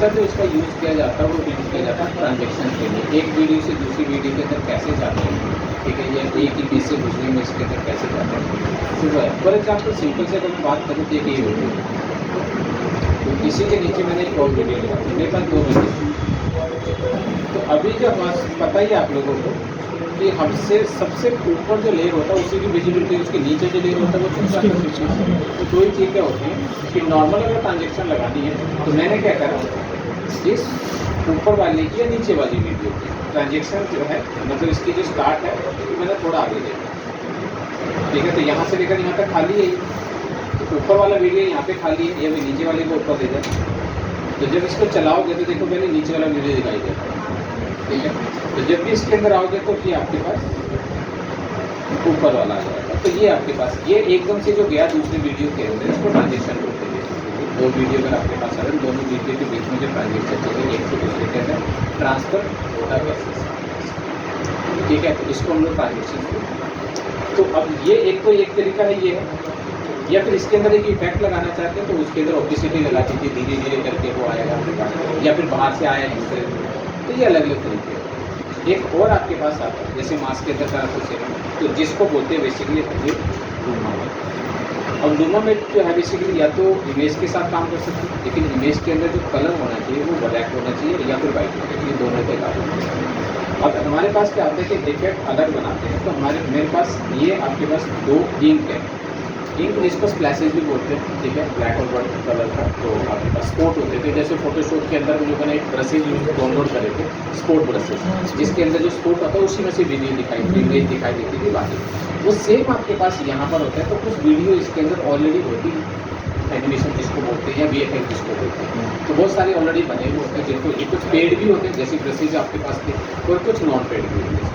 ज़्यादातर जो इसका यूज़ किया जाता है वो यूज़ किया जाता है ट्रांजेक्शन के लिए, एक वीडियो से दूसरी वीडियो के अंदर कैसे जाते हैं, ठीक है, या एक ही पेज से दूसरे में इसके अंदर कैसे जाते हैं। तो फॉर एग्जाम्पल सिंपल से अगर मैं बात करूँ तो एक ये वीडियो, तो इसी के नीचे मैंने एक और वीडियो लगाई, मेरे पास 2 वीडियो। तो अभी जो हमारा पता ही आप लोगों को कि हमसे सबसे ऊपर जो लेयर होता है उसी की विजिबिलिटी, उसके नीचे जो लेयर होता है वो चुप जाता है। तो 2 ही चीज़ क्या होती है कि नॉर्मल अगर ट्रांजेक्शन लगानी है तो मैंने क्या करा, इस ऊपर वाले की या नीचे वाली वीडियो की ट्रांजेक्शन जो है, मतलब इसकी जो स्टार्ट है तो मैंने थोड़ा आगे देखा, ठीक है। तो यहाँ से लेकर यहाँ तक खाली है, तो ऊपर वाला वीडियो यहाँ पे खाली है, या मैं नीचे वाले को ऊपर दे जाए। तो जब इसको चलाओगे तो देखो पहले नीचे वाला वीडियो दिखाई देगा, ठीक है। तो जब भी इसके अंदर आओगे तो ये आपके पास ऊपर वाला आ जाएगा। तो ये आपके पास ये एकदम से जो गया दूसरी वीडियो के अंदर, इसको ट्रांजेक्शन बोलते हैं। 2 वीडियो अगर आपके पास आ रहे हैं, दोनों वीडियो के बीच में जो ट्रांजेक्शन चलेगी एक से दूसरे के अंदर ट्रांसफर होता है, ठीक है। तो इसको हम लोग ट्रांजेक्शन। तो अब ये एक तरीका है ये है, या फिर इसके अंदर एक इफेक्ट लगाना चाहते हैं तो उसके अंदर ऑब्विसिटी लगा दीजिए, धीरे धीरे करके वो आएगा आपके पास, या फिर बाहर से आया दूसरे। तो ये अलग अलग तरीके हैं। एक और आपके पास आता है जैसे मास्क के अंदर का कुछ है, तो जिसको बोलते हैं बेसिकली लूमा मेट। अब लूमा मेट जो है बेसिकली या तो इमेज के साथ काम कर सकते हैं, लेकिन इमेज के अंदर जो कलर होना चाहिए वो ब्लैक होना चाहिए या फिर वाइट होना चाहिए, दोनों के काम। अब हमारे पास क्या होता है कि इफेक्ट अलग बनाते हैं, तो मेरे पास ये आपके पास 2 इंक है, इंक जिसको स्प्लैशेज भी बोलते हैं, ठीक है, ब्लैक और वाइट कलर का। तो आपके पास स्पोर्ट होते थे, जैसे फोटोशॉप के अंदर जो मैंने ब्रशेज डाउनलोड करे थे, स्पोर्ट ब्रशेज, जिसके अंदर जो स्पोर्ट होता है उसी में से वीडियो दिखाई थी, इमेज दिखाई देती थी, बाकी वो सेम आपके पास यहाँ पर होता है। तो कुछ वीडियो इसके अंदर ऑलरेडी होती है, एनिमेशन जिसको बोलते हैं या VFX जिसको बोलते हैं, तो बहुत सारे ऑलरेडी बने हुए होते हैं, जिनको ये कुछ पेड भी होते हैं जैसे ब्रशेज आपके पास थे, और कुछ नॉन पेड भी होते हैं।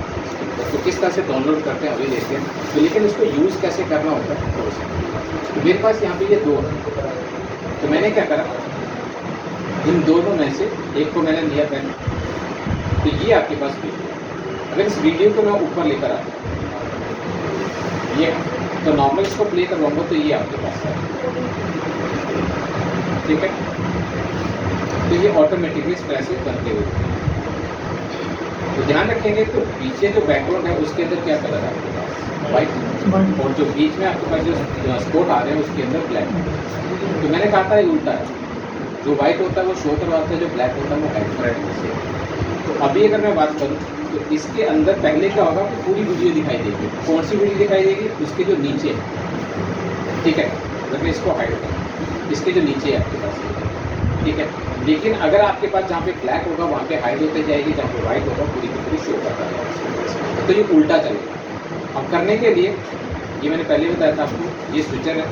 तो किस तरह से डाउनलोड करते हैं अभी देखते हैं, तो लेकिन इसको यूज़ कैसे करना होता है। तो मेरे पास यहाँ पे ये 2 है, तो मैंने क्या करा, इन दोनों में से एक को मैंने लिया पेन, तो ये आपके पास वीडियो। अगर इस वीडियो को मैं ऊपर लेकर आता ये, तो नॉर्मल इसको प्ले करवाऊंगा तो ये आपके पास है, ठीक है। तो ये ऑटोमेटिकली स्प्लैशेज बनते हुए, तो ध्यान रखेंगे तो पीछे जो बैकग्राउंड है उसके अंदर क्या कलर है आपके पास, वाइट, और जो बीच में आपके पास जो स्पॉट आ रहे हैं उसके अंदर ब्लैक। तो मैंने कहा था ये उल्टा है, जो वाइट होता है वो शो करवाता है, जो ब्लैक होता है वो हाइड करवाता। तो अभी अगर मैं बात करूँ तो इसके अंदर पहले क्या होगा कि पूरी वीडियो दिखाई देगी, कौन सी वीडियो दिखाई देगी, उसके जो नीचे, ठीक है। अगर मैं इसको हाइड करूँ, इसके जो नीचे है आपके पास, ठीक है। लेकिन अगर आपके पास जहाँ पे ब्लैक होगा वहाँ पे हाइड होते जाएगी, जहाँ पे वाइट होगा पूरी की पूरी शो करता है। तो ये उल्टा चलेगा। अब करने के लिए ये मैंने पहले बताया था आपको, ये स्विचर है,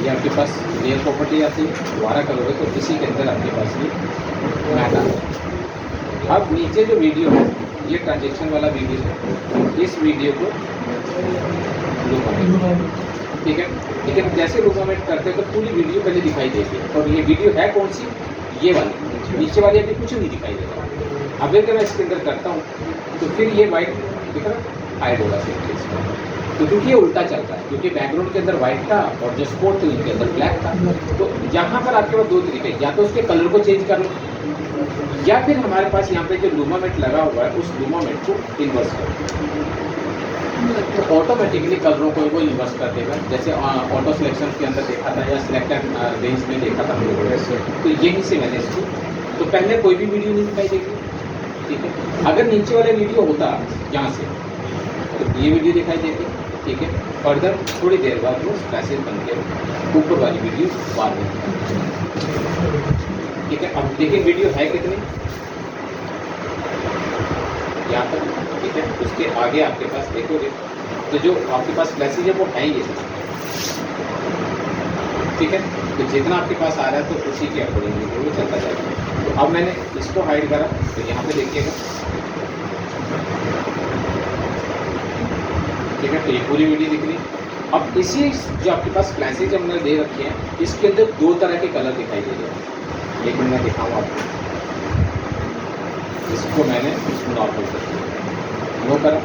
ये आपके पास लेयर प्रॉपर्टी आती है, दोबारा करोगे तो इसी के अंदर आपके पास ये मैट आता है। अब नीचे जो वीडियो है ये ट्रांजेक्शन वाला वीडियो है, इस वीडियो को ठीक है। लेकिन जैसे लूमामेट करते हैं तो पूरी वीडियो पहले दिखाई देगी, और ये वीडियो है कौन सी, ये वाली, नीचे वाली अभी कुछ नहीं दिखाई देगा। अब अगर मैं इसके अंदर करता हूँ तो फिर ये वाइट दिख रहा हाइड होगा, तो क्योंकि ये उल्टा चलता है, क्योंकि बैकग्राउंड के अंदर वाइट था और जो स्पॉट थे उनके अंदर ब्लैक था। तो यहाँ पर आपके पास 2 तरीके, या तो उसके कलर को चेंज कर लो, या फिर हमारे पास यहाँ पे जो लूमामेट लगा हुआ है उस लूमामेट को इन्वर्स कर, तो ऑटोमेटिकली कलरों को वो इन्वर्स कर देगा। जैसे ऑटो सिलेक्शन के अंदर देखा था या सिलेक्टेड रेंज में देखा था हम लोगों ने, तो यहीं से मैंने इसको, तो पहले कोई भी वीडियो नहीं दिखाई देगी, ठीक है। अगर नीचे वाले वीडियो होता यहाँ से तो ये वीडियो दिखाई देती, ठीक है। फर्दर थोड़ी देर बाद वो स्प्लैशेज बन के ऊपर वाली वीडियो बाद में, ठीक है। अब देखिए वीडियो है कितनी, यहाँ तक, ठीक है। उसके आगे आपके पास देखोगे तो जो आपके पास स्प्लैशेज है वो है ये, ठीक है। तो जितना आपके पास आ रहा है तो उसी के अकॉर्डिंग वो चलता जाएगा। तो अब मैंने इसको हाइड करा, तो यहाँ पे देखिएगा, ठीक है। तो ये पूरी वीडियो दिख रही। अब इसी जो आपके पास स्प्लैशेज हमने दे रखे हैं इसके अंदर 2 तरह के कलर दिखाई दे रहे हैं। एक मिनट मैं दिखाऊँ आपको, इसको मैंने नॉर्मल कर दिया, नो करा।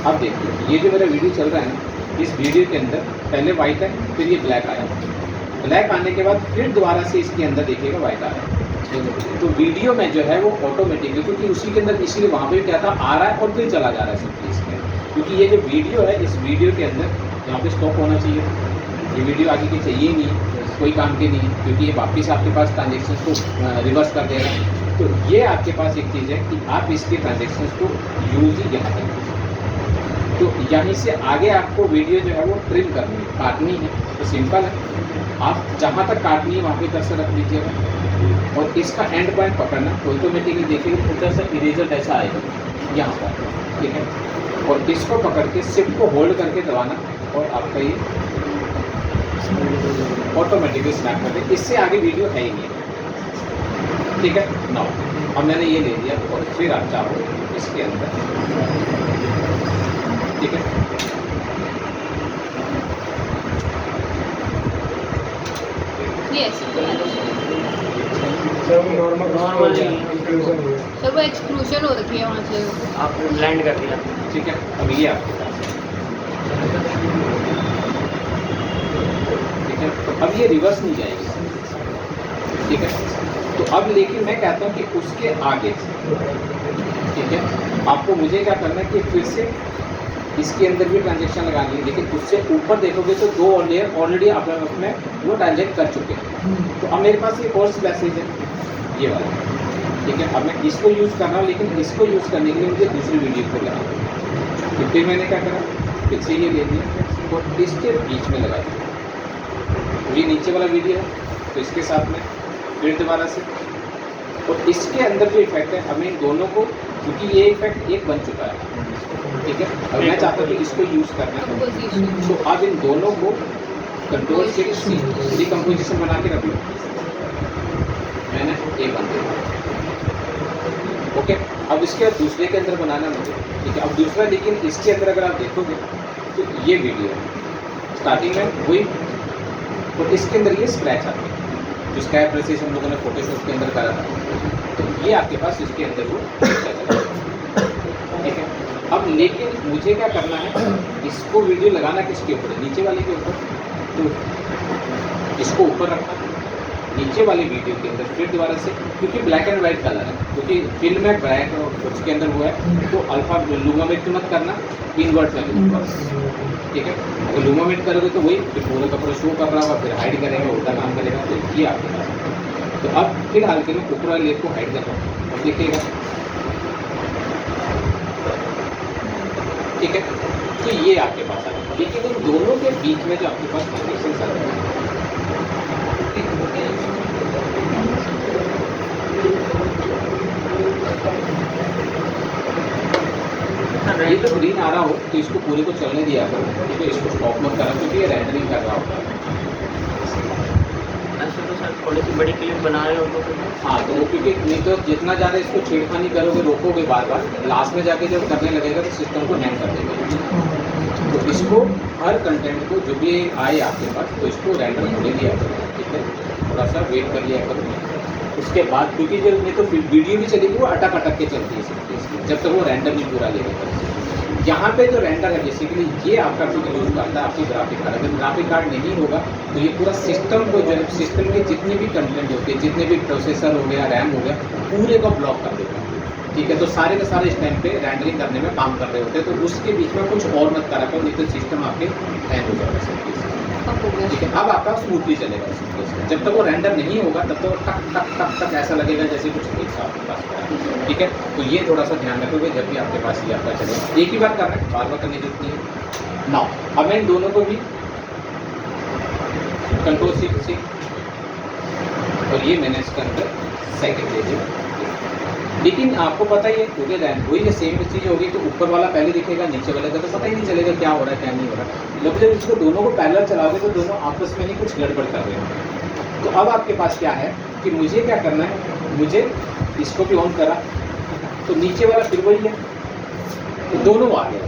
अब देखिए ये जो मेरा वीडियो चल रहा है ना, इस वीडियो के अंदर पहले वाइट है, फिर ये ब्लैक आया, ब्लैक आने के बाद फिर दोबारा से इसके अंदर देखिएगा वाइट आ रहा है, तो वीडियो में जो है वो ऑटोमेटिकली, क्योंकि उसी के अंदर इसीलिए वहाँ पे क्या था, आ रहा है और फिर चला जा रहा है सिंपली इसमें, क्योंकि ये जो वीडियो है इस वीडियो के अंदर यहाँ पे स्टॉप होना चाहिए। ये वीडियो आगे की चाहिए नहीं, कोई काम की नहीं, क्योंकि ये वापस आपके पास ट्रांजेक्शन को रिवर्स कर देगा। तो ये आपके पास एक चीज़ है कि आप इसके ट्रांजेक्शन को यूज़ ही यहाँ करें। तो यहीं से आगे आपको वीडियो जो है वो ट्रिम करनी है, काटनी है। तो सिंपल है, आप जहाँ तक काटनी है वहाँ पे कर्सर रख लीजिएगा और इसका एंड पॉइंट पकड़ना, ऑटोमेटिकली देखिएगा छोटा सा इरेजर ऐसा आएगा यहाँ पर, ठीक है। और इसको पकड़ के शिफ्ट को होल्ड करके दबाना और आपका ये ऑटोमेटिकली स्नैप कर दे। इससे आगे वीडियो है ही नहीं, ठीक है। नाउ अब मैंने ये ले लिया और फिर आप चाहो इसके अंदर, ठीक है। नॉर्मल सर वो एक्सक्लूजन हो रखी है वहाँ से, आपने ब्लेंड कर दिया, ठीक है। अब ये आपके पास, ठीक है। तो अब ये रिवर्स नहीं जाएगी, ठीक है। तो अब लेकिन मैं कहता हूँ कि उसके आगे, ठीक है, आपको मुझे क्या करना है कि फिर से इसके अंदर भी ट्रांजेक्शन लगानी है, लेकिन उससे ऊपर देखोगे तो दो लेयर ऑलरेडी आप उसमें वो ट्रांजेक्ट कर चुके हैं। तो अब मेरे पास ये कोर्स मैसेज है ये वाला, ठीक है। अब मैं इसको यूज़ कर रहा हूँ, लेकिन इसको यूज़ करने के लिए मुझे दूसरी वीडियो को लगाना है। तो फिर मैंने क्या करा, फिर से ये ले लिया और इसके बीच में लगा दिया। ये नीचे वाला वीडियो है तो इसके साथ में फिर दोबारा से, और इसके अंदर जो इफेक्ट है हमें इन दोनों को, क्योंकि ये इफेक्ट एक बन चुका है, ठीक है। अब मैं चाहता हूँ कि इसको यूज़ करना है, तो अब इन दोनों को कंट्रोल से डिकम्पोजिशन बना के रख लो। मैंने एक बन दिया, ओके। अब इसके बाद दूसरे के अंदर बनाना मुझे, ठीक है। अब दूसरा, लेकिन इसके अंदर अगर आप देखोगे तो ये वीडियो स्टार्टिंग में वही, और इसके अंदर ये स्क्रैच आते हैं जो स्क्रैच ब्रशेस हम लोगों ने फोटोशॉप के अंदर करा था। तो ये आपके पास इसके अंदर वो, ठीक है। अब लेकिन मुझे क्या करना है, इसको वीडियो लगाना किसके ऊपर है, नीचे वाले के ऊपर। तो इसको ऊपर रखना नीचे वाली वीडियो के अंदर, फिर दोबारा से, क्योंकि ब्लैक एंड वाइट कलर है, क्योंकि फिल्म में ब्लैक और उसके अंदर वो है, तो अल्फा लूमामेट मत करना, इनवर्ट में लूँगा, ठीक है। तो लूमामेट करोगे तो वही पूरा कपड़ा शो कर रहा होगा, फिर हाइड करेगा, उल्टा काम करेगा। तो ये आपके पास, तो अब फिलहाल के लिए ऊपर वाले लेयर को हाइड कर रहा हूँ, अब देखिएगा, ठीक है। तो ये आपके पास आ गया, लेकिन इन दोनों के बीच में जो आपके पास ट्रांजेक्शन आ रहा है, ये तो ग्रीन आ रहा हो तो इसको पूरे को चलने दिया करो, ठीक है। इसको स्टॉप मत करा, क्योंकि ये रेंडरिंग कर रहा होगा। ऐसे तो सर थोड़ी सी बड़ी क्लिप बना रहे हो तो हाँ, तो क्योंकि नहीं तो जितना ज़्यादा इसको छेड़खानी करोगे, रोकोगे बार बार, लास्ट में जाके जब करने लगेगा तो सिस्टम को हैंग कर देगा। तो इसको हर कंटेंट को जो भी आए आपके पास, तो इसको रेंडर होने दिया करो, ठीक है। थोड़ा सा वेट कर लिया करो, उसके बाद, क्योंकि जब नहीं तो वीडियो भी चलेगी वो अटक के चलती है सिर्फ, जब तक वो रेंडर नहीं पूरा लेगा। यहाँ पे जो रेंडर है बेसिकली ये आपका जो यूज़ करता है आपकी ग्राफिक कार्ड। अगर ग्राफिक कार्ड नहीं होगा तो ये पूरा सिस्टम को जो है, सिस्टम के जितने भी कंटेंट होते हैं, जितने भी प्रोसेसर हो गया, रैम हो गया, पूरे को ब्लॉक कर देगा, ठीक है। तो सारे के सारे इस टाइम पे रेंडरिंग करने में काम कर रहे होते हैं, तो उसके बीच में कुछ और मत करा करो, नहीं तो सिस्टम आपके हैंग हो जाएगा, ठीक है। अब आपका स्मूथली चलेगा, जब तक वो रेंडर नहीं होगा तब तक टक टक टक टक ऐसा लगेगा जैसे कुछ एक सा आपके पास, ठीक है। तो ये थोड़ा सा ध्यान रखोगे जब भी आपके पास ये आपका चलेगा, एक ही बार करना है, बार बार करने की जरूरत नहीं है। नाउ अब मैं इन दोनों को भी कंट्रोल से, और ये मैंने इसके अंदर सेकंड ले लिया, लेकिन आपको पता ही है क्योंकि वही जो सेम चीज़ होगी तो ऊपर वाला पहले दिखेगा, नीचे वाले का तो पता ही नहीं चलेगा क्या हो रहा है क्या नहीं हो रहा है। जब इसको दोनों को पैरेलल चलाओगे तो दोनों आपस में ही कुछ गड़बड़ कर रहे हैं। तो अब आपके पास क्या है कि मुझे क्या करना है, मुझे इसको भी ऑन करा तो नीचे वाला फिर वही है, तो दोनों आ गया,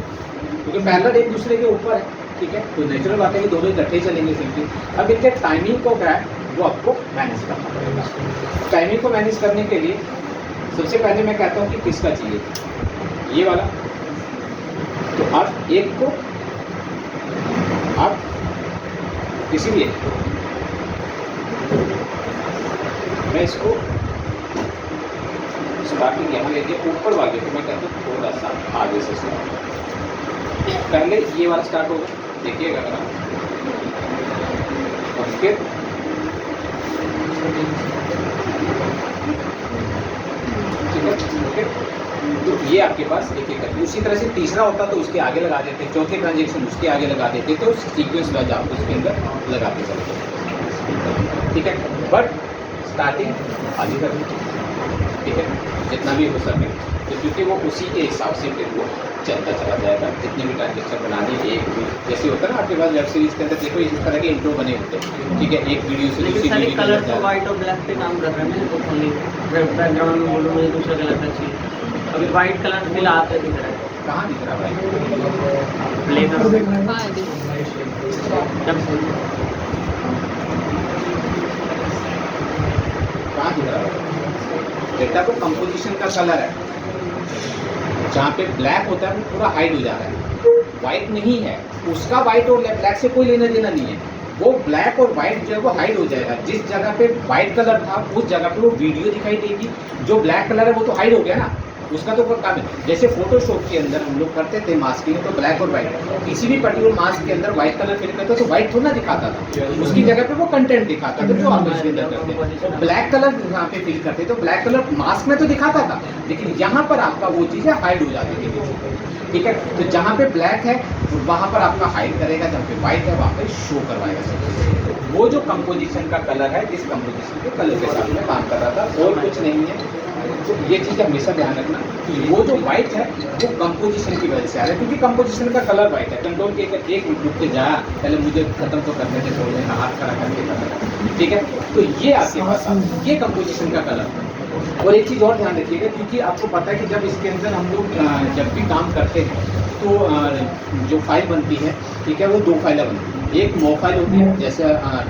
क्योंकि पैरेलल एक दूसरे के ऊपर है, ठीक है। तो नेचुरल बात है कि दोनों इकट्ठे चलेंगे सिंपली। अब इनके टाइमिंग को क्या है वो आपको मैनेज करना पड़ेगा। टाइमिंग को मैनेज करने के लिए सबसे पहले मैं कहता हूँ कि किसका चाहिए, ये वाला। तो आप एक को, आप किसी भी एक को, मैं इसको स्टार्टिंग यहाँ लेके ऊपर वाले को मैं कहता हूँ थोड़ा सा आगे से स्टार्ट। पहले ये वाला स्टार्ट होगा, देखिएगा अगर आप, और फिर ठीक है, ओके। तो ये आपके पास एक एक करके उसी तरह से तीसरा होता तो उसके आगे लगा देते, चौथे ट्रांजेक्शन उसके आगे लगा देते, तो सीक्वेंस वाइज आप उसके अंदर लगाते चलते, ठीक है। बट स्टार्टिंग आगे कर दीजिए, ठीक है, जितना भी हो सके, तो क्योंकि वो उसी के हिसाब से फिर वो चलता चला जाएगा। जितने भी ट्रांजेक्शन बनाने एक भी जैसे होता है ना आपके पास वेब सीरीज के अंदर, देखो इस तरह के इंट्रो बने होते हैं, ठीक है, एक वीडियो से दूसरी वीडियो कलर तो वाइट और ब्लैक पे काम कर रहे हैं, तो खाली बैकग्राउंड में बोलूँ मुझे दूसरा कलर का चाहिए। अभी वाइट कलर फिल आते दिख रहा है, कहाँ दिख रहा भाई? ब्लैक हाँ जी। कहाँ दिख रहा है डेटा? को कंपोजिशन का कलर है, जहाँ पे ब्लैक होता है वो पूरा हाइड हो जा रहा है, वाइट नहीं है, उसका वाइट और ब्लैक से कोई लेना देना नहीं है, वो ब्लैक और वाइट जो है वो हाइड हो जाएगा। जिस जगह पे वाइट कलर था उस जगह पे वो वीडियो दिखाई देगी, जो ब्लैक कलर है वो तो हाइड हो गया ना, उसका तो काम है। जैसे फोटोशॉप के अंदर हम लोग करते थे मास्किंग, तो ब्लैक और वाइट, किसी भी पर्टिकुलर मास्क के अंदर वाइट कलर फिल करते तो वाइट थोड़ा ना दिखाता था, उसकी जगह पे वो कंटेंट दिखाता था जो आप इसके अंदर करते हैं। तो ब्लैक कलर यहाँ पे फिल करते तो ब्लैक कलर मास्क में तो दिखाता था, लेकिन यहाँ पर आपका वो चीज़ें हाइड हो जाती थी, ठीक है। तो जहाँ पे ब्लैक है वहाँ पर आपका हाइड करेगा, जहाँ पे वाइट है वहाँ पे शो करवाएगा सब। वो जो कंपोजिशन का कलर है, इस कंपोजिशन के कलर के साथ में काम कर रहा था, और कुछ नहीं है। तो ये चीज़ हमेशा ध्यान रखना कि वो जो वाइट है वो कंपोजिशन की वजह से आ रहा है, क्योंकि कंपोजिशन का कलर वाइट है। कंट्रोल के एक रुक के जाया, पहले मुझे खत्म तो करने के थोड़े हाथ खड़ा करके करना, ठीक है। तो ये आपके पास ये कंपोजिशन का कलर। और एक चीज़ और ध्यान रखिएगा, क्योंकि आपको पता है कि जब इसके अंदर हम लोग जब भी काम करते हैं तो जो फाइल बनती है, ठीक है, वो दो फाइलें बनती हैं। एक मो फाइल होती है जैसे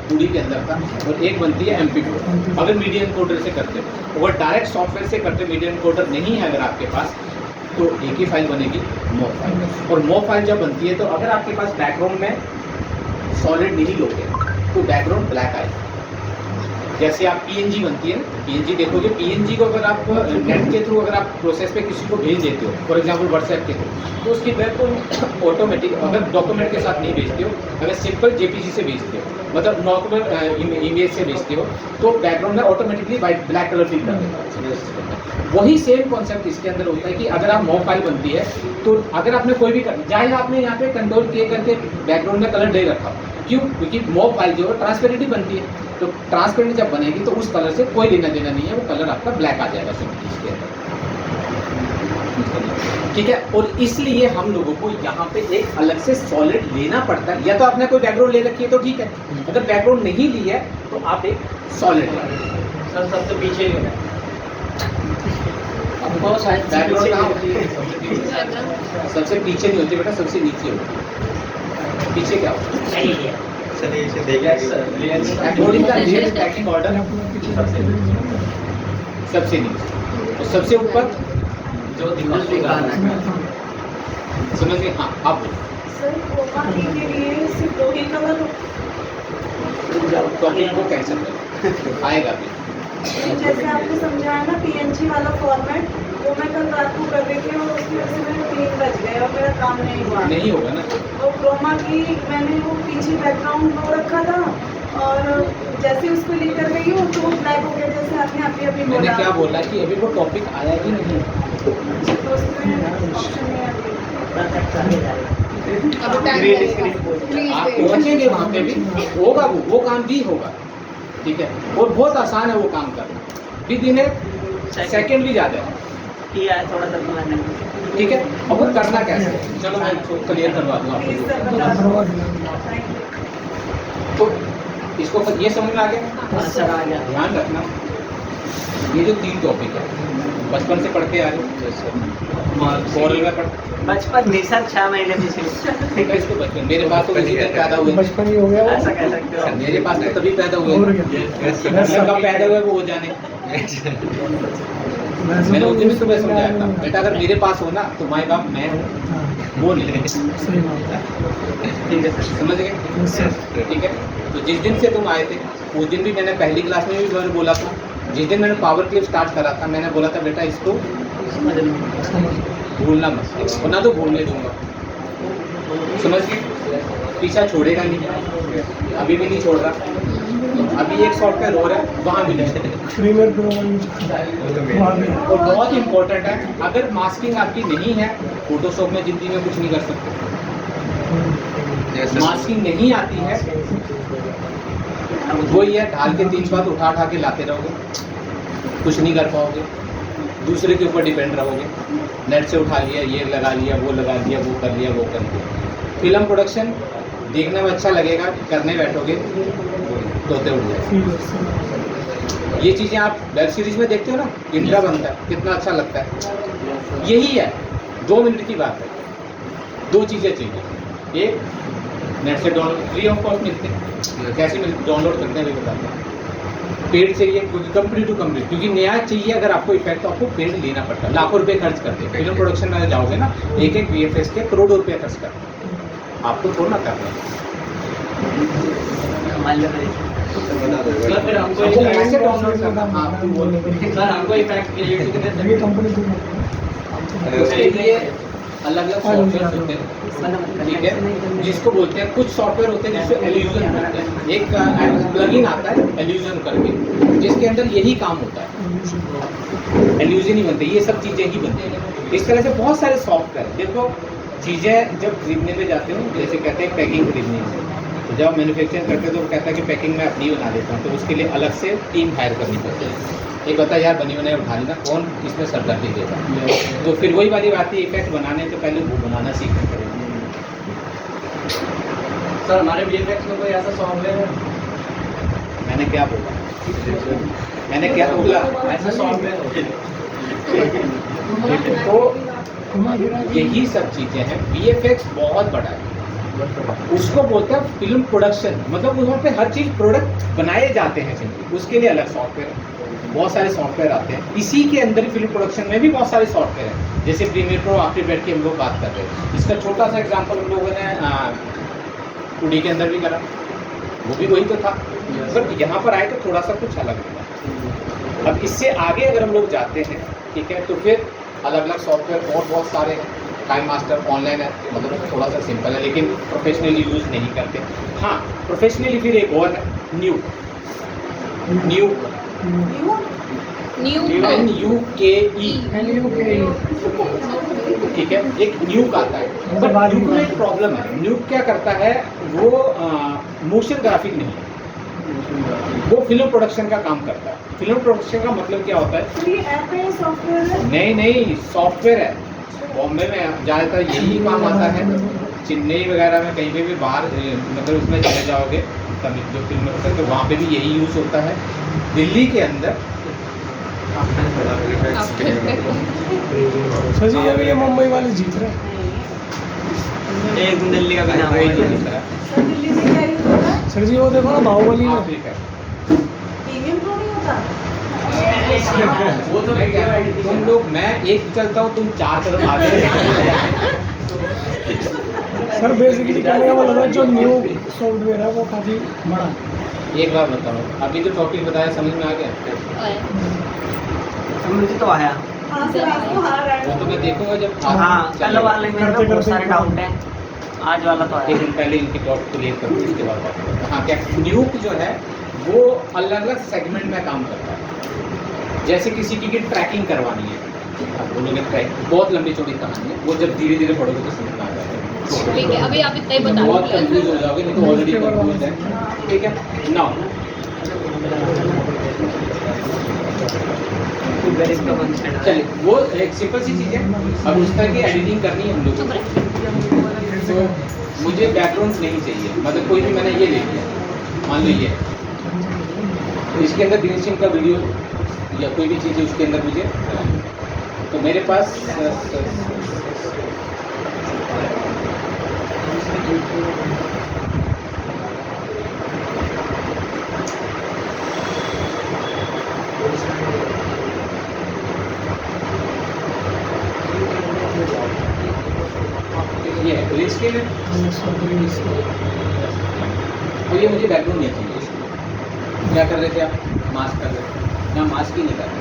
2D के अंदर था, और एक बनती है MP4 अगर मीडिया एनकोडर से करते हो। अगर डायरेक्ट सॉफ्टवेयर से करते मीडिया एनकोडर नहीं है अगर आपके पास, तो एक ही फाइल बनेगी मो फाइल। और मो फाइल जब बनती है तो अगर आपके पास बैकग्राउंड में सॉलिड नहीं लोगे तो बैकग्राउंड ब्लैक आएगा। जैसे आप PNG बनती है, PNG देखोगे, PNG को अगर आप नेट के थ्रू अगर आप प्रोसेस पे किसी को भेज देते हो, फॉर एग्जांपल व्हाट्सएप के थ्रू, तो उसकी वेब को ऑटोमेटिक अगर डॉक्यूमेंट के साथ नहीं भेजते हो, अगर सिंपल JPG से भेजते हो, मतलब नॉर्मल इमेज से भेजते हो, तो बैकग्राउंड में automatically white black colour fill कर देगा। वही सेम कॉन्सेप्ट इसके अंदर होता है कि अगर आप मो फाइल बनती है, तो अगर आपने कोई भी कर, चाहे आपने यहाँ पे कंट्रोल K करके बैकग्राउंड में कलर दे रखा, क्यों? क्योंकि मो फाइल जो है ट्रांसपेरेंट बनती है, तो ट्रांसपेरेंट जब बनेगी तो उस कलर से कोई लेना देना नहीं है, वो कलर आपका ब्लैक आ जाएगा सिंपली इसके अंदर, ठीक है। और इसलिए हम लोगों को यहाँ पे एक अलग से सॉलिड लेना पड़ता है। या तो आपने कोई बैकग्राउंड ले रखी है तो ठीक है, अगर बैकग्राउंड नहीं ली है तो आप एक सॉलिड लें। सर सबसे पीछे बैकग्राउंड कहाँ होती है? सबसे पीछे नहीं होती बेटा, सबसे नीचे होती है। पीछे क्या होता है? According to need packing order सबसे नीचे, और सबसे ऊपर जो दिखाना है, समझ गए? हाँ, अब सर क्रोमा की के लिए सिर्फ दो ही कलर टॉपिक को कैंसिल कर आएगा भी। जैसे आपने समझाया ना PNG वाला फॉर्मेट, वो मैं कल रात को कर रही थी और उसकी वजह से मेरे 3 बज गए और मेरा काम नहीं हुआ। नहीं होगा ना। तो क्रोमा की मैंने वो पीछे बैकग्राउंड लो रखा था, और जैसे उसको लिख कर गई हूँ तो वो ब्लैक हो गया, जैसे आपने अभी मैंने बोला। क्या बोला कि अभी वो टॉपिक आया ही नहीं, तो उसमें ऑप्शन नहीं आती। अब टाइम आप पहुँचेंगे वहाँ पे भी होगा, वो काम भी होगा, ठीक है। और बहुत आसान है वो काम करना, विद इन सेकेंड भी ज़्यादा है, किया है थोड़ा सा मैंने। ठीक है। अब वो करना कैसे है? चलो मैं इसको क्लियर करवा दूँ आपको। प्लीज सर बता दो। Thank you. तो इसको ये समझ में आ गया? सर आ गया। ध्यान रखना, ये जो 3 टॉपिक है बचपन से पढ़ते आ रहे हो, फॉरल में पढ़, बचपन नहीं सर, 6 महीने पीछे। ठीक है, इसको बचपन, मेरे पास तो इसी दिन पैदा हुए, बचपन ही हो गया वो। ऐसा कह सकते हो। मेरे पास तो तभी पैदा हुए, और क्या? कब पैदा हुए वो जाने। मैंने उस दिन भी तुम्हें समझाया था बेटा, अगर मेरे पास हो ना तो माई बाप मैं हूँ, हाँ, वो नहीं, सही बात है। ठीक है, समझ गए? Yes, sir. ठीक है। तो जिस दिन से तुम आए थे उस दिन भी मैंने पहली क्लास में भी मैंने बोला था जिस दिन मैंने पावर क्लिप स्टार्ट करा था मैंने बोला था बेटा इसको समझ लो। भूलना मत, वरना तो भूलने दूंगा। समझ गए? पीछा छोड़ेगा नहीं, अभी भी नहीं छोड़ रहा। तो अभी एक सॉफ्टवेयर और है, वहाँ भी नहीं। प्रीमियर प्रो वहाँ भी है। और बहुत इंपॉर्टेंट है, अगर मास्किंग आपकी नहीं है फोटोशॉप में जिंदगी में कुछ नहीं कर सकते। मास्किंग नहीं आती है वही है, ढाल के 3 बात उठा के लाते रहोगे, कुछ नहीं कर पाओगे, दूसरे के ऊपर डिपेंड रहोगे। नेट से उठा लिया, ये लगा लिया, वो लगा लिया, वो कर लिया, वो कर लिया। फिल्म प्रोडक्शन देखने में अच्छा लगेगा, करने बैठोगे तोते उड़ जाए। ये चीज़ें आप वेब सीरीज में देखते हो ना, इंट्रा बनता है कितना अच्छा लगता है, यही है। 2 मिनट की बात है, 2 चीज़ें चाहिए। एक, नेट से डाउनलोड फ्री ऑफ कॉस्ट मिलते हैं, कैसे मिलते डाउनलोड करते हैं भी बताते हैं। पेड चाहिए क्योंकि कंपनी टू कंपनी, क्योंकि नया चाहिए अगर आपको इफेक्ट तो आपको पेड लेना पड़ता है। लाखों रुपए खर्च करते हैं फिल्म प्रोडक्शन में जाओगे ना, एक VFX के करोड़ों रुपए खर्च करते हैं, आपको थोड़ा ना करना है। सर फिर हमको आपको कैसे डाउनलोड करना, आप बोल सर हमको इफेक्ट क्रिएट करने ये कंपनी की उसके लिए अलग अलग सॉफ्टवेयर होते हैं, ठीक है, जिसको बोलते हैं, कुछ सॉफ्टवेयर होते हैं जिसको एल्यूजन बोलते हैं। एक प्लगइन आता है एल्यूजन करके, जिसके अंदर यही काम होता है, एल्यूजन ही बनते हैं, ये सब चीज़ें ही बनती हैं। इस तरह से बहुत सारे सॉफ्टवेयर, देखो चीज़ें जब खरीदने में जाते हो, जैसे कहते हैं पैकिंग खरीदने में, तो जब मैन्युफैक्चरिंग करते हैं तो वो कहता है कि पैकिंग मैं अपनी बना देता हूँ, तो उसके लिए अलग से टीम हायर करनी पड़ती है। एक होता है यार बनी बनाई उठा लेना, कौन इसमें सरदर्दी देगा। तो फिर वही वाली बात है, इफेक्ट बनाने तो पहले वो बनाना सीखना पड़ेगा। सर हमारे VFX में कोई ऐसा सॉफ्टवेयर है? मैंने क्या बोला, मैंने क्या बोला, ऐसा सॉफ्टवेयर तो यही सब चीज़ें हैं। VFX बहुत बड़ा है, उसको बोलते हैं फिल्म प्रोडक्शन, मतलब वहाँ पे हर चीज़ प्रोडक्ट बनाए जाते हैं सिंपली, उसके लिए अलग सॉफ्टवेयर है। बहुत सारे सॉफ्टवेयर आते हैं, इसी के अंदर ही फिल्म प्रोडक्शन में भी बहुत सारे सॉफ्टवेयर हैं, जैसे प्रीमियर प्रो, आफ्टर बैठ के हम लोग बात कर रहे हैं। इसका छोटा सा एग्जांपल हम लोगों ने 2D के अंदर भी करा, वो भी वही तो था, बट यहाँ पर आए तो थोड़ा सा कुछ अलग होगा। अब इससे आगे अगर हम लोग जाते हैं, ठीक है, तो फिर अलग अलग सॉफ्टवेयर और बहुत सारे, टाइम मास्टर ऑनलाइन है, मतलब थोड़ा सा सिंपल है लेकिन प्रोफेशनली यूज़ नहीं करते। हाँ, प्रोफेशनली फिर एक और है न्यू NUKE, ठीक है, एक न्यूक आता है। बट न्यूक में एक प्रॉब्लम है, न्यूक क्या करता है, वो मोशन ग्राफिक नहीं है, वो फिल्म प्रोडक्शन का काम करता है। फिल्म प्रोडक्शन का मतलब क्या होता है, तो ये ऐप है, सॉफ्टवेयर है? नहीं सॉफ्टवेयर है। बॉम्बे में ज़्यादातर यही काम आता है, चेन्नई वगैरह में कहीं पे भी बाहर मतलब उसमें चले जाओगे तभी जो फिल्म प्रोडक्शन, तो वहाँ पे भी यही यूज़ होता है। दिल्ली के अंदर सर जी अभी ये मुंबई वाले जीत रहे हैं। एक दिन दिल्ली का भी नाम कोई है। नहीं दिख रहा। सर दिल्ली में क्या यूज होता है? सर जी वो देखो ना बाहुबली में ठीक है, प्रीमियम प्रो नहीं होता? वो तो मैं कह रहा हूँ, तुम लोग, मैं एक चलता हूँ, तुम 4 कदम आगे। सर बेसिकली कहने का मतलब है जो न्यू सॉफ्टवेयर है वो काफ़ी बड़ा है। एक बार बताओ, अभी जो टॉपिक बताया समझ में आ गया? मुझे तो आया। हाँ सर, आपको हाँ वो राइट। तो मैं देखूंगा जब हाँ कल चलेगा। वाले में तो बहुत सारे डाउट हैं, आज वाला तो एक आया। दिन पहले इनकी डॉट क्लियर करूँ, इसके बाद बात करते हैं। हाँ, क्या न्यूक जो है वो अलग अलग सेगमेंट में काम करता है। जैसे किसी की ट्रैकिंग करवानी है, आप बोलोगे ट्रैक, बहुत लंबी चौड़ी कहानी है, वो जब धीरे धीरे पढ़ोगे तो समझ में आ जाएगा। ठीक है, अभी आप इतना ही बता बहुत दीजिए। कंफ्यूज हो जाओगे, नहीं तो ऑलरेडी कंफ्यूज है। ठीक है, नाउ चलिए, वो एक सिंपल सी चीज़ है। अब उस तरह की एडिटिंग करनी है हम लोगों को, तो मुझे बैकग्राउंड नहीं चाहिए, मतलब कोई भी मैंने ये ले लिया, मान लो ये, तो इसके अंदर ग्रीन स्क्रीन का वीडियो या कोई भी चीज़ है उसके अंदर मुझे, तो मेरे पास ये है ग्रीन स्क्रीन है, और ये मुझे बैकग्राउंड नहीं चाहिए। क्या कर रहे थे आप, मास्क कर रहे थे, यहाँ मास्क ही नहीं करते।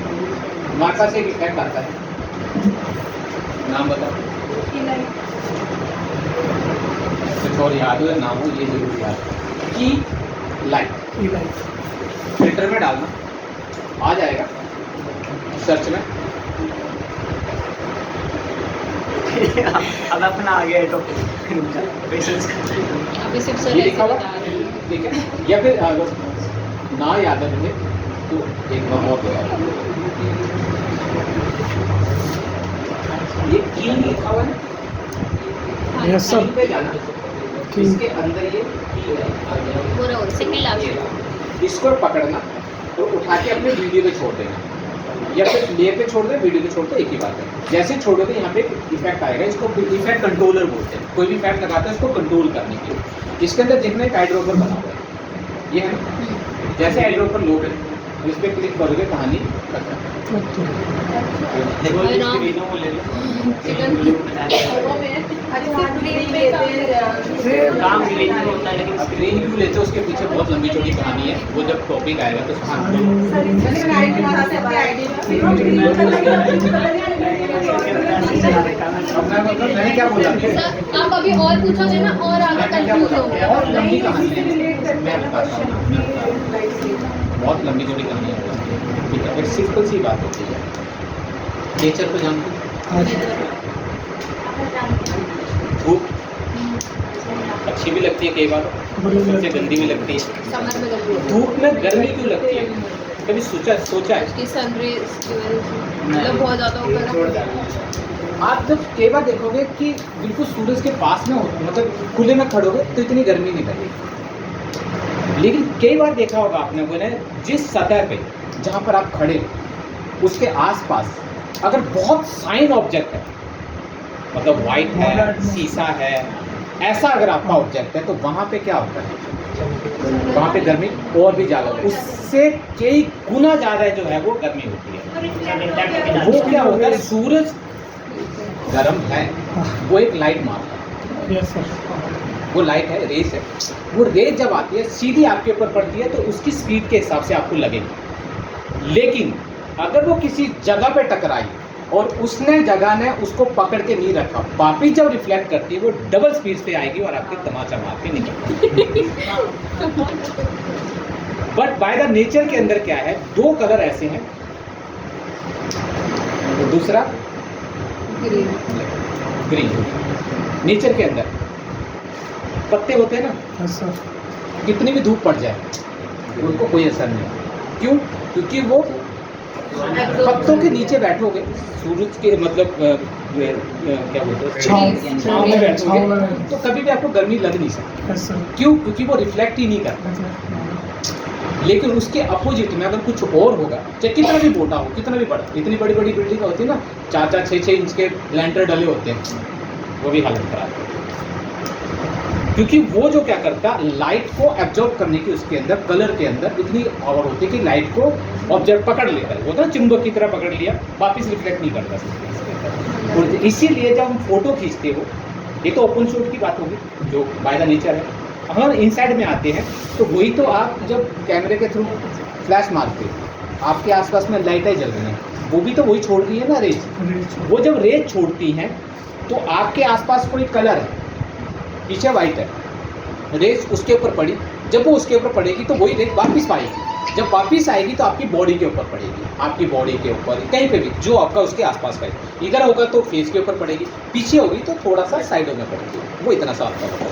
हमारे पास एक इफेक्ट आता है, नाम बताओ, कुछ और याद हो या नाम हो ये जरूर याद है। की लाइट फिल्टर में डालना, आ जाएगा सर्च में। अब अपना आ गया टॉपिक अभी सिर्फ सर ये ऐसे लिखा हुआ बता रहे हैं। ठीक है, या फिर अगर ना याद है मुझे तो एक बार और बता दो। ये की लिखा हुआ है ना, यस सर। की पे जाना, की। इसके अंदर ये की है, पूरा और सिंगल लास्ट इसको पकड़ना और उठा के अपने वीडियो पे छोड़ देना, या फिर ले पे छोड़ दे, वीडियो पे छोड़ दे, एक ही बात है। जैसे ही छोड़ोगे यहाँ पे इफेक्ट आएगा, इसको इफेक्ट कंट्रोलर बोलते हैं। कोई भी इफेक्ट लगाता है इसको कंट्रोल करने के लिए। इसके अंदर देखना एक आईड्रॉपर बना हुआ है, ये है ना। जैसे आईड्रॉपर लोड है, इस पर क्लिक करोगे, कहानी खत्म। और नाम? काम ग्रीन में होता है लेकिन अब ग्रीन क्यों लेते हो, उसके पीछे बहुत लंबी चौड़ी कहानी है, वो जब टॉपिक आएगा तो अपना मतलब मैंने क्या बोला, सर आप अभी और पूछोगे ना और आगे मैंने क्या कंफ्यूज बोला, होंगे। बहुत लंबी कहानी है, मैं बताता हूँ, बहुत लंबी चौड़ी कहानी है। ठीक है, एक सिंपल सी बात होती है, नेचर को जानते हो, धूप अच्छी भी लगती है कई बार, सबसे गंदी भी लगती है। समर में गर्मी होती धूप में गर्मी क्यों लगती है, कभी सोचा है है? उसकी सनरेज की वजह से मतलब बहुत ज़्यादा वो गर्म आप जब कई बार देखोगे कि बिल्कुल सूरज के पास में हो, मतलब खुले में खड़ोगे तो इतनी गर्मी नहीं लगेगी। लेकिन कई बार देखा होगा आपने, बोले जिस सतह पे जहाँ पर आप खड़े हो उसके आसपास अगर बहुत साइन ऑब्जेक्ट है, मतलब वाइट है, शीशा है, ऐसा अगर आपका ऑब्जेक्ट है, तो वहाँ पे क्या होता है, वहाँ पे गर्मी और भी ज़्यादा, उससे कई गुना ज़्यादा जो है वो गर्मी होती है। वो क्या होता है, सूरज गर्म है, वो एक लाइट मारता है, यस सर। वो लाइट है, रेस है, वो रेस जब आती है सीधी आपके ऊपर पड़ती है तो उसकी स्पीड के हिसाब से आपको लगेगी। लेकिन अगर वो किसी जगह पे टकराई और उसने जगह ने उसको पकड़ के नहीं रखा, वापिस जब रिफ्लेक्ट करती है वो डबल स्पीड से आएगी और आपके तमाचा मार के निकलती है। बट बाय द नेचर के अंदर क्या है, दो कलर ऐसे हैं, तो दूसरा ग्रीन ग्रीन। नेचर के अंदर पत्ते होते हैं ना, यस सर। कितनी भी धूप पड़ जाए उनको कोई असर नहीं। क्यों? क्योंकि वो पत्तों के नीचे बैठोगे, सूरज के मतलब क्या बोलते हैं, छांव में बैठोगे तो कभी भी आपको गर्मी लग नहीं सकती। Yes sir. क्यों? क्योंकि वो रिफ्लेक्ट ही नहीं करता। लेकिन उसके अपोजिट में अगर कुछ और होगा, चाहे कितना भी मोटा हो, कितना भी बड़ा, इतनी बड़ी बड़ी बिल्डिंग होती है ना, 4-4, 6-6 इंच के लैंटर डले होते हैं, वो भी हालत खराब है। क्योंकि वो जो क्या करता, लाइट को एब्जॉर्ब करने की उसके अंदर, कलर के अंदर इतनी पावर होती है कि लाइट को ऑब्जर्व पकड़ लेता है, वो तो चुंबक की तरह पकड़ लिया, वापस रिफ्लेक्ट नहीं करता। और इसीलिए जब हम फोटो खींचते हो, ये तो ओपन शॉट की बात होगी जो बाय द नेचर है। हम इनसाइड में आते हैं तो वही तो आप जब कैमरे के थ्रू फ्लैश मारते हो, आपके आसपास में लाइटें जल रही हैं, वो भी तो वही छोड़ रही है ना रेज। वो जब रेज छोड़ती हैं तो आपके आसपास कोई कलर है, पीछे वाइट है, रेज उसके ऊपर पड़ी, जब वो उसके ऊपर पड़ेगी तो वही रेज वापस आएगी, जब वापस आएगी तो आपकी बॉडी के ऊपर पड़ेगी, आपकी बॉडी के ऊपर कहीं पे भी जो आपका उसके आसपास का है। इधर होगा तो फेस के ऊपर पड़ेगी, पीछे होगी तो थोड़ा सा साइडों में पड़ेगी, वो इतना सा आपका होगा।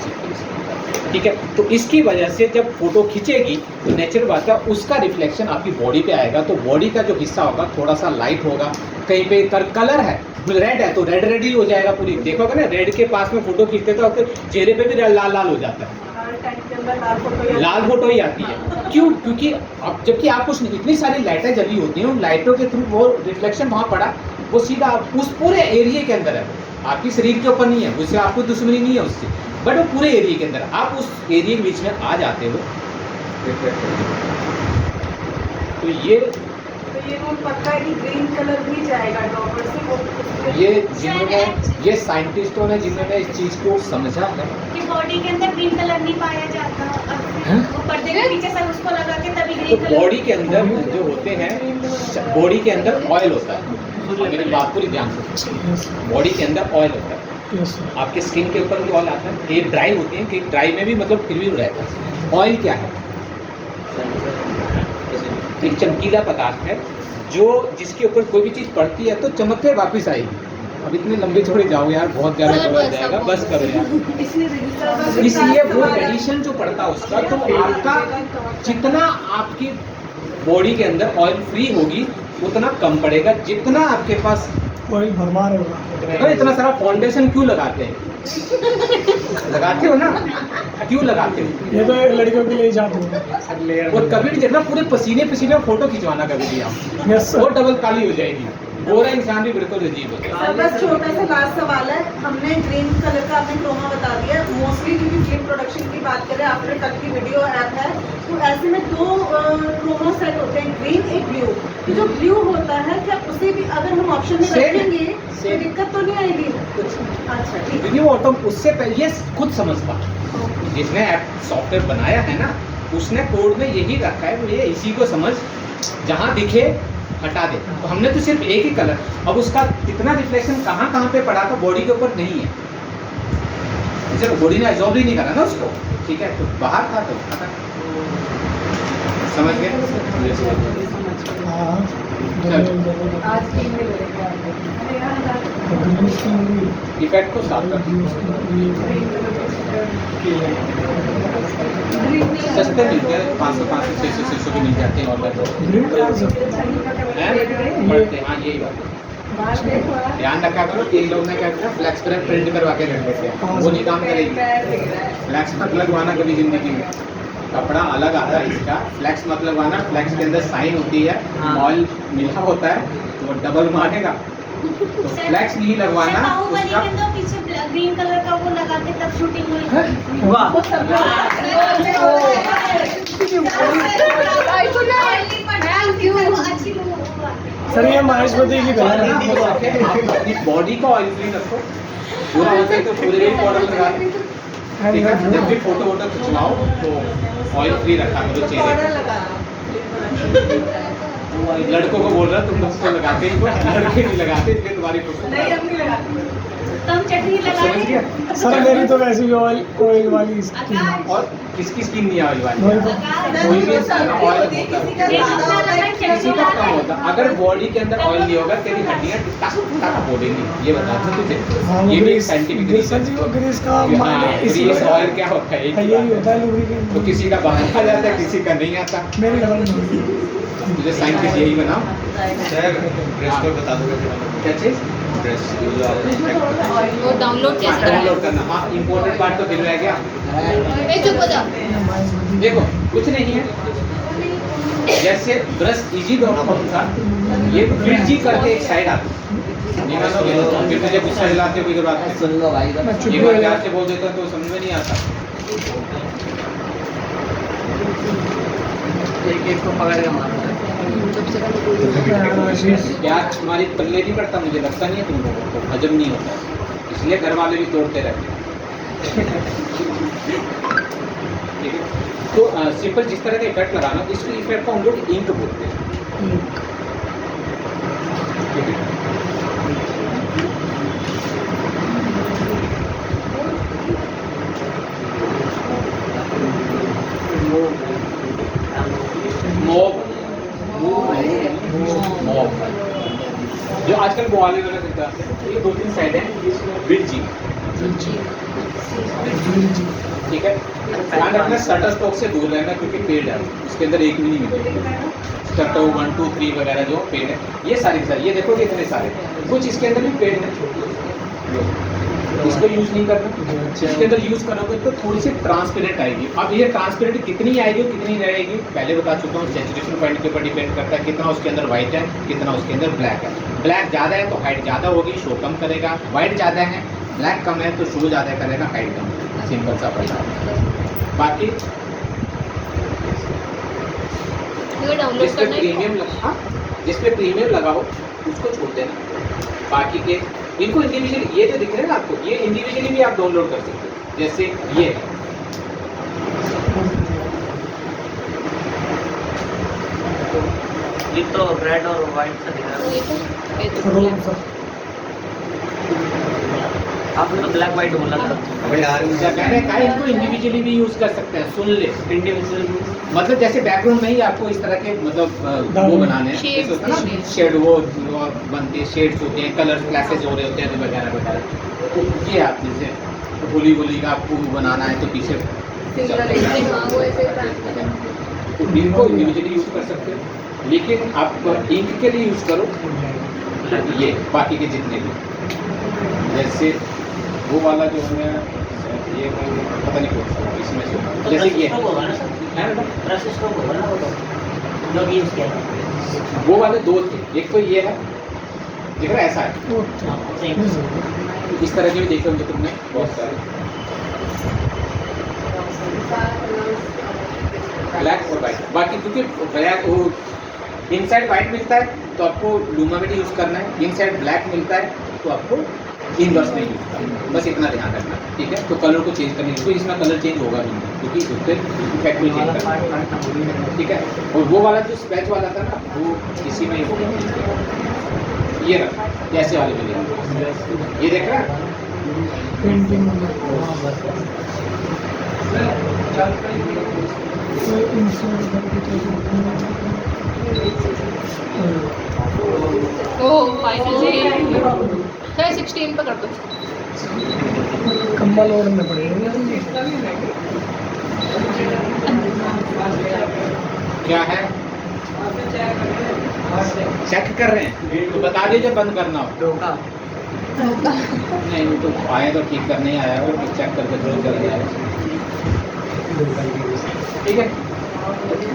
ठीक है, तो इसकी वजह से जब फोटो खींचेगी तो नेचुरल बात है उसका रिफ्लेक्शन आपकी बॉडी पे आएगा, तो बॉडी का जो हिस्सा होगा थोड़ा सा लाइट होगा, कहीं पे कलर है, रेड है तो रेड रेड ही हो जाएगा पूरी। देखोगे ना रेड के पास में फोटो खींचते तो आपके चेहरे पे भी लाल लाल हो जाता है, लाल फोटो ही आती है। क्यों? क्योंकि अब जबकि आप कुछ इतनी सारी लाइटें जली होती हैं, उन लाइटों के थ्रू वो रिफ्लेक्शन वहाँ पड़ा, वो सीधा उस पूरे एरिया के अंदर है, आपकी शरीर के ऊपर नहीं है, उससे आपको दुश्मनी नहीं है उससे, बट वो पूरे एरिया के अंदर, आप उस एरिया के बीच में आ जाते हो। तो ये रूल पक्का है कि ग्रीन कलर भी जाएगा ड्रॉपर से, वो ये जिन्होंने, ये साइंटिस्टों ने जिन्होंने इस चीज़ को समझा है कि बॉडी के अंदर ग्रीन कलर नहीं पाया जाता और वो पर्दे के पीछे सर उसको लगा के तभी तो ग्रीन कलर बॉडी के अंदर जो होते हैं, बॉडी के अंदर ऑयल होता है, मेरी बात पूरी ध्यान से, यस बॉडी के अंदर ऑयल होता है, यस सर आपके स्किन के ऊपर भी ऑयल आता है, एक ड्राई होती है, कि ड्राई में भी मतलब फिर भी रहता है। ऑयल क्या है? एक चमकीला पदार्थ है जो जिसके ऊपर कोई भी चीज़ पड़ती है तो चमक के वापस आएगी। अब इतने लंबे छोड़े जाओ यार, बहुत ज़्यादा सर, बोला बस जाएगा, अब बस करो यार। इसलिए इसलिए वो एडिशन जो पड़ता है उसका, तो आपका जितना आपकी बॉडी के अंदर ऑयल फ्री होगी उतना कम पड़ेगा। जितना आपके पास, ऑयल भरमार होगा। अरे इतना सारा फाउंडेशन क्यों लगाते हैं? लगाते हो ना, क्यों लगाते हो? ये तो लड़कियों के लिए जादू है। और कभी भी देखना पूरे पसीने पसीने फोटो खिंचवाना कभी भी आप, यस वो सर डबल काली हो जाएगी। गोरा इंसान भी बिल्कुल अजीब होता है। सर बस छोटा सा लास्ट सवाल है, हमने ग्रीन कलर का आपने क्रोमा बता दिया, मोस्टली क्योंकि फिल्म प्रोडक्शन की बात करें, आफ्टर तक की वीडियो ऐप है, तो ऐसे में दो क्रोमा सेट होते हैं, ग्रीन एक ब्लू। जो ब्लू होता है क्या उसे भी अगर हम ऑप्शन में Same. रखेंगे तो Same. दिक्कत तो नहीं आएगी? कुछ अच्छा ठीक है। क्योंकि वो ऑटो उससे पहले ये खुद समझता, जिसने ऐप सॉफ्टवेयर बनाया है ना, उसने कोड में यही रखा है, वो ये इसी को समझ, जहाँ दिखे हटा दे। तो हमने तो सिर्फ एक ही कलर, अब उसका इतना रिफ्लेक्शन कहाँ कहाँ पे पड़ा था, बॉडी के ऊपर नहीं है, जैसे बॉडी ने एब्जॉर्ब ही नहीं करा ना उसको, ठीक है, तो बाहर था तो हटा। समझ गए? हाँ आज की email लेके आते हैं। अरे यार, इफेक्ट को साफ कर, सस्ते मिलते हैं, 500 600 के मिल जाते हैं ऑनलाइन। ग्रीन कलर सर पड़ते हैं, हाँ यही बात है। ध्यान रखा करो कि इन लोग ने क्या किया, फ्लैक्स पर प्रिंट करवा के रख देते हैं, वो नहीं काम करेगी। फ्लैक्स मत लगवाना कभी जिंदगी में, कपड़ा अलग आता है इसका, फ्लैक्स मत लगवाना, फ्लैक्स के अंदर साइन होती है, ऑयल मिला होता है, तो वो डबल मारेगा, तो फ्लैक्स नहीं लगवाना उसका। पीछे ग्रीन कलर का वो लगा के तब शूटिंग हुई। वाह सर ये महेशवती की बहन है। अपनी बॉडी का ऑयल फ्री रखो, पूरा होता है तो पूरे ही पाउडर लगा, ठीक है, जब भी फोटो वोटो खिंचवाओ तो ऑयल फ्री रखा करो चेहरे पे। लड़कों को बोल रहा तुम लोग तो लगाते ही हो, लड़के नहीं लगाते, इसलिए तुम्हारी फोटो नहीं हम नहीं लगाते, तब चटनी लगा समझ गया? सर मेरी तो वैसे भी ऑयल वाली स्किन है। और किसकी स्किन नहीं ऑयल वाली? वही तो कोई भी स्किन ऑयल होता है, किसी का कम होता है। अगर बॉडी के अंदर ऑयल नहीं होगा तेरी हड्डियां टक टक बोलेंगी, ये बता दूं तुझे, हाँ वो ये भी एक ग्रीस साइंटिफिक सर रीजन जी वो ग्रीस का है। माने इसी ग्रीस ऑयल क्या होता है, एक ही यही बात होता है। है लुब्रिकेंट। तो किसी का बाहर आ जाता है, किसी का नहीं आता। मेरी डबल नहीं। मुझे साइंटिस्ट यही बनाओ। ब्रेस्ट को बता दो क्या चीज? ब्रेस्ट वो डाउनलोड कैसे डाउनलोड करना, हाँ इम्पोर्टेंट पार्ट तो फिर रह गया। ए चुप हो जा। देखो कुछ नहीं है, जैसे ब्रश इजी दोनों होता, ये फिर जी करके एक साइड आता, नहीं मानोगे तो फिर मुझे गुस्सा दिलाते कोई बात नहीं। सुन लो भाई, मैं चुप ये हो बात गया। प्यार से बोल देता तो समझ में नहीं आता। एक एक को पकड़ के मारो। प्यार तुम्हारी पल्ले नहीं पड़ता, मुझे लगता नहीं है तुम लोगों को, हजम नहीं होता, इसलिए घर वाले भी तोड़ते रहते हैं। ठीक है, तो सिंपल जिस तरह का इफेक्ट लगाना, इसको इफेक्ट को हम लोग इंक बोलते हैं। ठीक है, मॉब मॉब जो आजकल बोआले वगैरह करते हैं, ये 2-3 साइड है, बिरजी, ठीक है। ध्यान रखना शटर स्टॉक से दूर रहना, क्योंकि पेड़ है उसके अंदर एक भी नहीं मिलेगा। शटर 1, 2, 3 वगैरह जो पेड़ है, ये सारे ये देखोगे इतने सारे, कुछ इसके अंदर भी पेड़ है, इसको यूज नहीं करना। इसके अंदर यूज करोगे तो थोड़ी सी ट्रांसपेरेंट आएगी। अब ये ट्रांसपेरेंट कितनी आएगी और कितनी रहेगी पहले बता चुका हूँ, सैचुरेशन पॉइंट के ऊपर डिपेंड करता है, कितना उसके अंदर व्हाइट है, कितना उसके अंदर ब्लैक है। ब्लैक ज़्यादा है तो हाइट ज़्यादा होगी, शो कम करेगा, व्हाइट ज़्यादा है, ब्लैक कम है तो शो ज़्यादा करेगा, हाइट कम। सिंपल सा पड़ता है। बाकी डाउनलोड जिस पे करना है। प्रीमियम लगा, जिस पे प्रीमियम लगाओ उसको छोड़ देना, बाकी के इनको इंडिविजुअली, ये जो दिख रहे हैं ना आपको, ये इंडिविजुअली भी आप डाउनलोड कर सकते हो। जैसे ये ये तो रेड और वाइट सा दिख रहा है। ये तो रोम सा आपने तो ब्लैक वाइट बोला था। अभी यार क्या कह रहे हैं इनको इंडिविजुअली भी यूज कर सकते हैं, सुन ले। इंडिविजुअल मतलब जैसे बैकग्राउंड में ही आपको इस तरह के मतलब वो बनाने हैं, Shades, जैसे होता है ना shades. शेड, वो और बनते हैं, शेड्स होते हैं, कलर क्लासेस हो रहे होते हैं, तो वगैरह वगैरह। तो ये आप जैसे होली होली का आपको बनाना है तो पीछे हाँ, वो ऐसे ट्रांसपेरेंट। तो इनको इंडिविजुअली यूज कर सकते हो, लेकिन आप इंक के लिए यूज करो ये बाकी के जितने भी, जैसे वो वाला जो है ये पता नहीं कौन सा इसमें से, जैसे कि ये है ना, जो यूज किया था वो वाले दो थे, एक तो ये है दिख रहा है, ऐसा है, वो अच्छा इस तरह के भी देखे होंगे तुमने बहुत सारे, ब्लैक और वाइट। बाकी क्योंकि ब्लैक वो इनसाइड वाइट मिलता है तो आपको लूमा में यूज़ करना है, इनसाइड ब्लैक मिलता है तो आपको इनवर्स में यूज़ करना है, बस इतना ध्यान रखना है, ठीक है। तो कलर को चेंज करने की, इसमें कलर चेंज होगा भी नहीं क्योंकि उसके इफेक्ट में चेंज करना है, ठीक है। और वो वाला जो स्पैच वाला था ना वो इसी में ही होगा, ये रखा ऐसे वाले में लिया, ये देख रहा है पेंटिंग ओह फाइनली चाहे 16 पे कर दो। कम्बल ओढ़ने पड़ेगा क्या है, चेक कर रहे हैं तो बता दीजिए बंद करना हो। धोखा नहीं वो तो आए तो ठीक करने ही आया और चेक करके थोड़ा चल जाएगा, ठीक है।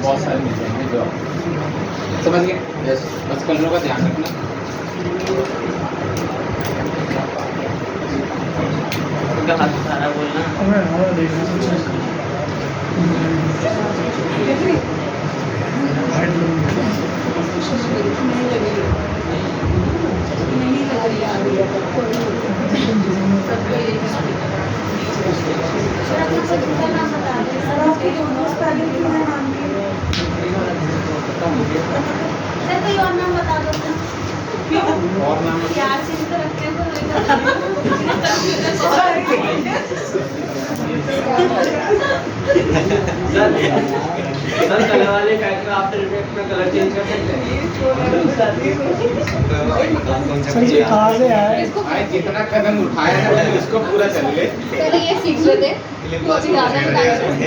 बहुत सारे मिल जाएंगे जो आप समझ गए, बस कलरों का ध्यान रखना। उनका हाथ सारा बोलना हमें हमारा देखना सर कोई और नाम बता दो ना। और नाम प्यार से तो रखते हैं सर कलर वाले कैरेक्टर आफ्टर इफेक्ट में कलर चेंज कर सकते हैं। सर ये कहाँ से आया है? आए जितना कदम उठाया है उसको पूरा चल ले। पहले ये सीख लेते, वो भी ज़्यादा बता